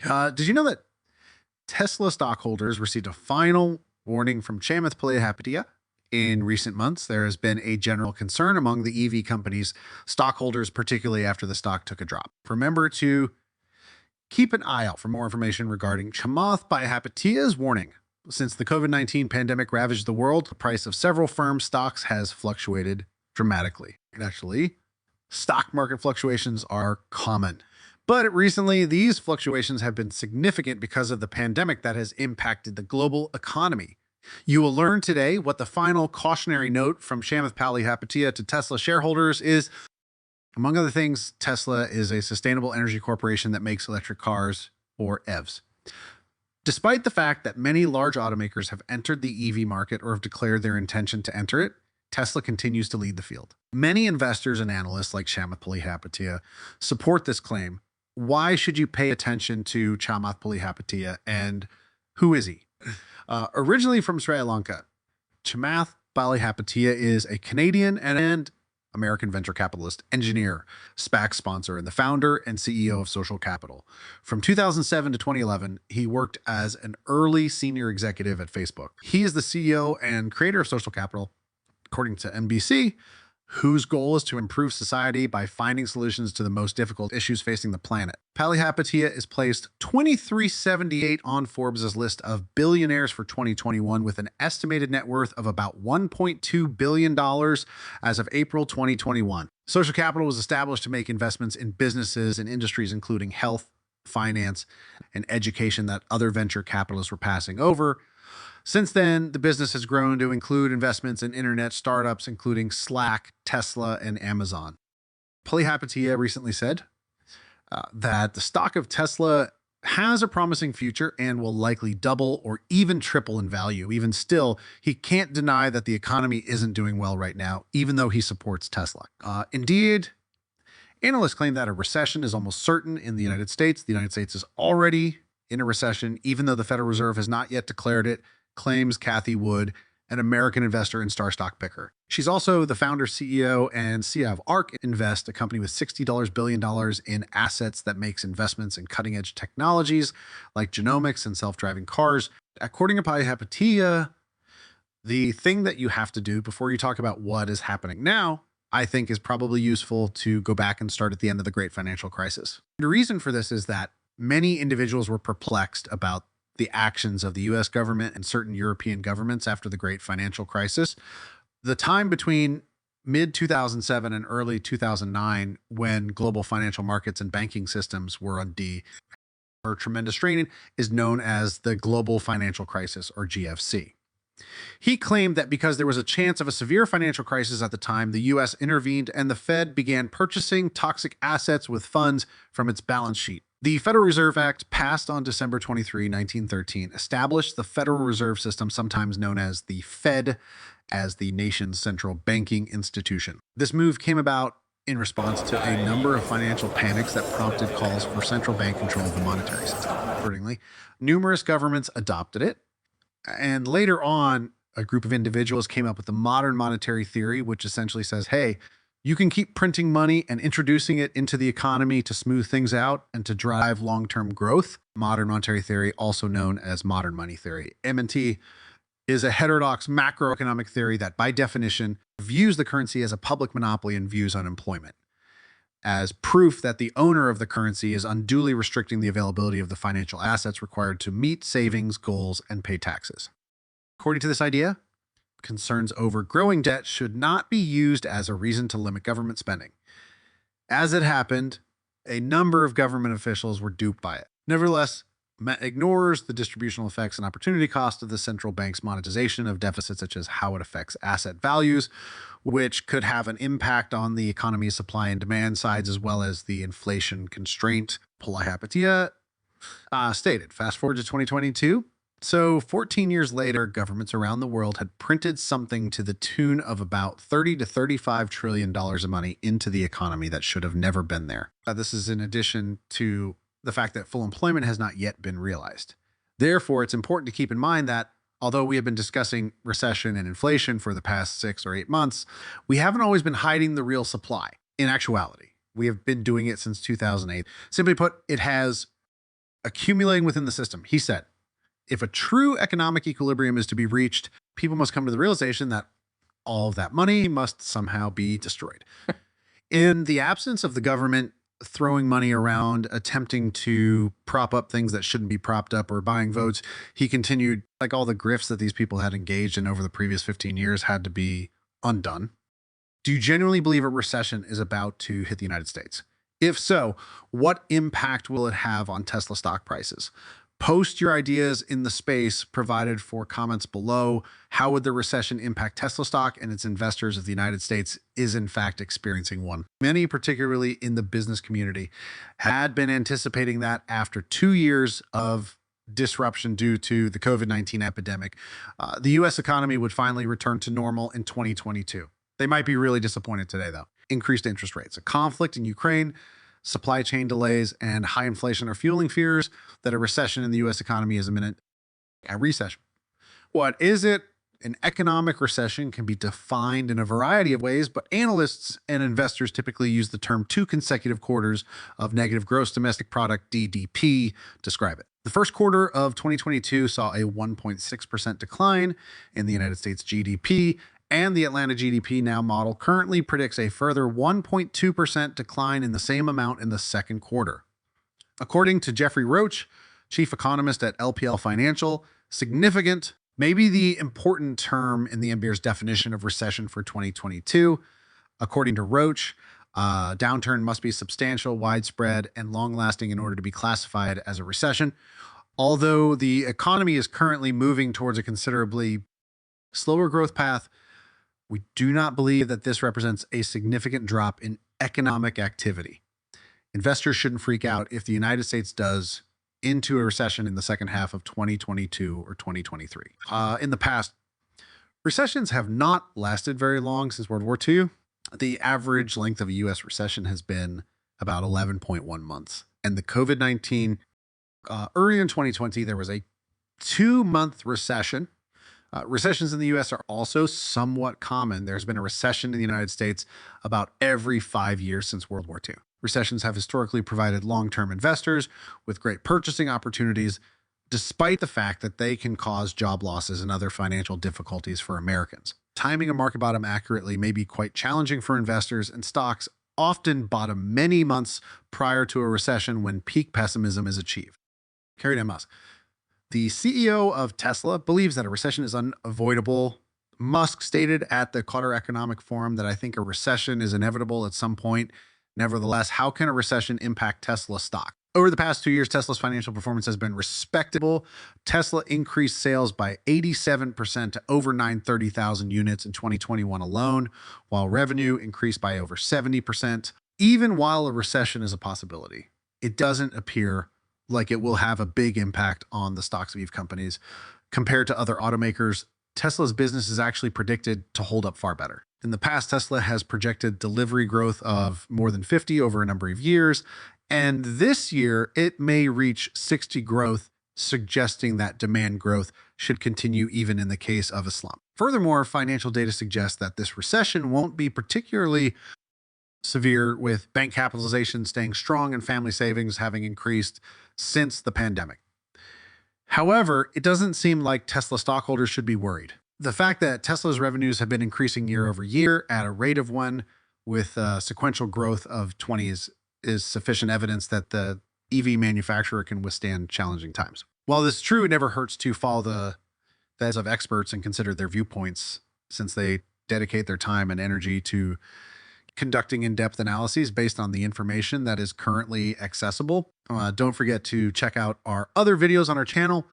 Did you know that Tesla stockholders received a final warning from Chamath Palihapitiya? In recent months, there has been a general concern among the EV companies' stockholders, particularly after the stock took a drop. Remember to keep an eye out for more information regarding Chamath Palihapitiya's warning. Since the COVID-19 pandemic ravaged the world, the price of several firms' stocks has fluctuated dramatically. Actually, stock market fluctuations are common. But recently, these fluctuations have been significant because of the pandemic that has impacted the global economy. You will learn today what the final cautionary note from Chamath Palihapitiya to Tesla shareholders is. Among other things, Tesla is a sustainable energy corporation that makes electric cars, or EVs. Despite the fact that many large automakers have entered the EV market or have declared their intention to enter it, Tesla continues to lead the field. Many investors and analysts like Chamath Palihapitiya support this claim. Why should you pay attention to Chamath Palihapitiya, and who is he? Originally from Sri Lanka, Chamath Palihapitiya is a Canadian and American venture capitalist, engineer, SPAC sponsor, and the founder and CEO of Social Capital. From 2007 to 2011, he worked as an early senior executive at Facebook. He is the CEO and creator of Social Capital, according to NBC, whose goal is to improve society by finding solutions to the most difficult issues facing the planet. Palihapitiya is placed 2378 on Forbes' list of billionaires for 2021 with an estimated net worth of about $1.2 billion as of April 2021. Social Capital was established to make investments in businesses and industries including health, finance, and education that other venture capitalists were passing over. Since then, the business has grown to include investments in internet startups, including Slack, Tesla, and Amazon. Palihapitiya recently said that the stock of Tesla has a promising future and will likely double or even triple in value. Even still, he can't deny that the economy isn't doing well right now, even though he supports Tesla. Indeed, analysts claim that a recession is almost certain in the United States. The United States is already in a recession, even though the Federal Reserve has not yet declared it, claims Kathy Wood, an American investor and star stock picker. She's also the founder, CEO, and CEO of ARK Invest, a company with $60 billion in assets that makes investments in cutting-edge technologies like genomics and self-driving cars. According to Palihapitiya, the thing that you have to do before you talk about what is happening now, I think is probably useful to go back and start at the end of the Great Financial Crisis. The reason for this is that many individuals were perplexed about the actions of the US government and certain European governments after the Great Financial Crisis. The time between mid-2007 and early 2009, when global financial markets and banking systems were under tremendous strain, is known as the Global Financial Crisis, or GFC. He claimed that because there was a chance of a severe financial crisis at the time, the US intervened and the Fed began purchasing toxic assets with funds from its balance sheet. The Federal Reserve Act, passed on December 23, 1913, established the Federal Reserve System, sometimes known as the Fed, as the nation's central banking institution. This move came about in response to a number of financial panics that prompted calls for central bank control of the monetary system. Accordingly, numerous governments adopted it, and later on, a group of individuals came up with the modern monetary theory, which essentially says, hey, you can keep printing money and introducing it into the economy to smooth things out and to drive long-term growth. Modern monetary theory, also known as modern money theory. M&T is a heterodox macroeconomic theory that, by definition, views the currency as a public monopoly and views unemployment as proof that the owner of the currency is unduly restricting the availability of the financial assets required to meet savings goals and pay taxes. According to this idea, concerns over growing debt should not be used as a reason to limit government spending. As it happened, a number of government officials were duped by it. Nevertheless, ignores the distributional effects and opportunity cost of the central bank's monetization of deficits, such as how it affects asset values, which could have an impact on the economy's supply and demand sides, as well as the inflation constraint. Palihapitiya stated, fast forward to 2022. So 14 years later, governments around the world had printed something to the tune of about 30 to $35 trillion of money into the economy that should have never been there. This is in addition to the fact that full employment has not yet been realized. Therefore, it's important to keep in mind that although we have been discussing recession and inflation for the past 6 or 8 months, we haven't always been hiding the real supply. In actuality, we have been doing it since 2008. Simply put, it has accumulating within the system. He said, if a true economic equilibrium is to be reached, people must come to the realization that all of that money must somehow be destroyed. In the absence of the government throwing money around, attempting to prop up things that shouldn't be propped up or buying votes, he continued, like all the grifts that these people had engaged in over the previous 15 years had to be undone. Do you genuinely believe a recession is about to hit the United States? If so, what impact will it have on Tesla stock prices? Post your ideas in the space provided for comments below. How would the recession impact Tesla stock and its investors if the United States is in fact experiencing one? Many, particularly in the business community, had been anticipating that after 2 years of disruption due to the COVID-19 epidemic, the US economy would finally return to normal in 2022. They might be really disappointed today, though. Increased interest rates, a conflict in Ukraine, supply chain delays, and high inflation are fueling fears that a recession in the U.S. economy is imminent. A recession. What is it? An economic recession can be defined in a variety of ways, but analysts and investors typically use the term 2 consecutive quarters of negative gross domestic product, DDP, to describe it. The first quarter of 2022 saw a 1.6% decline in the United States GDP, and the Atlanta GDP Now model currently predicts a further 1.2% decline in the same amount in the second quarter. According to Jeffrey Roach, chief economist at LPL Financial, significant may be the important term in the NBER's definition of recession for 2022. According to Roach, downturn must be substantial, widespread, and long-lasting in order to be classified as a recession. Although the economy is currently moving towards a considerably slower growth path, we do not believe that this represents a significant drop in economic activity. Investors shouldn't freak out if the United States does into a recession in the second half of 2022 or 2023. In the past, recessions have not lasted very long since World War II. The average length of a U.S. recession has been about 11.1 months. And the COVID-19, early in 2020, there was a 2-month recession. Recessions in the U.S. are also somewhat common. There's been a recession in the United States about every 5 years since World War II. Recessions have historically provided long-term investors with great purchasing opportunities, despite the fact that they can cause job losses and other financial difficulties for Americans. Timing a market bottom accurately may be quite challenging for investors, and stocks often bottom many months prior to a recession when peak pessimism is achieved. Carrie Musk. The CEO of Tesla believes that a recession is unavoidable. Musk stated at the Qatar Economic Forum that I think a recession is inevitable at some point. Nevertheless, how can a recession impact Tesla stock? Over the past 2 years, Tesla's financial performance has been respectable. Tesla increased sales by 87% to over 930,000 units in 2021 alone, while revenue increased by over 70%. Even while a recession is a possibility, it doesn't appear like it will have a big impact on the stocks of EV companies. Compared to other automakers, Tesla's business is actually predicted to hold up far better. In the past, Tesla has projected delivery growth of more than 50 over a number of years, and this year it may reach 60 growth, suggesting that demand growth should continue even in the case of a slump. Furthermore, financial data suggests that this recession won't be particularly severe, with bank capitalization staying strong and family savings having increased since the pandemic. However, it doesn't seem like Tesla stockholders should be worried. The fact that Tesla's revenues have been increasing year over year at a rate of 1 with sequential growth of 20 is sufficient evidence that the EV manufacturer can withstand challenging times. While this is true, it never hurts to follow the advice of experts and consider their viewpoints, since they dedicate their time and energy to conducting in-depth analyses based on the information that is currently accessible. Don't forget to check out our other videos on our channel.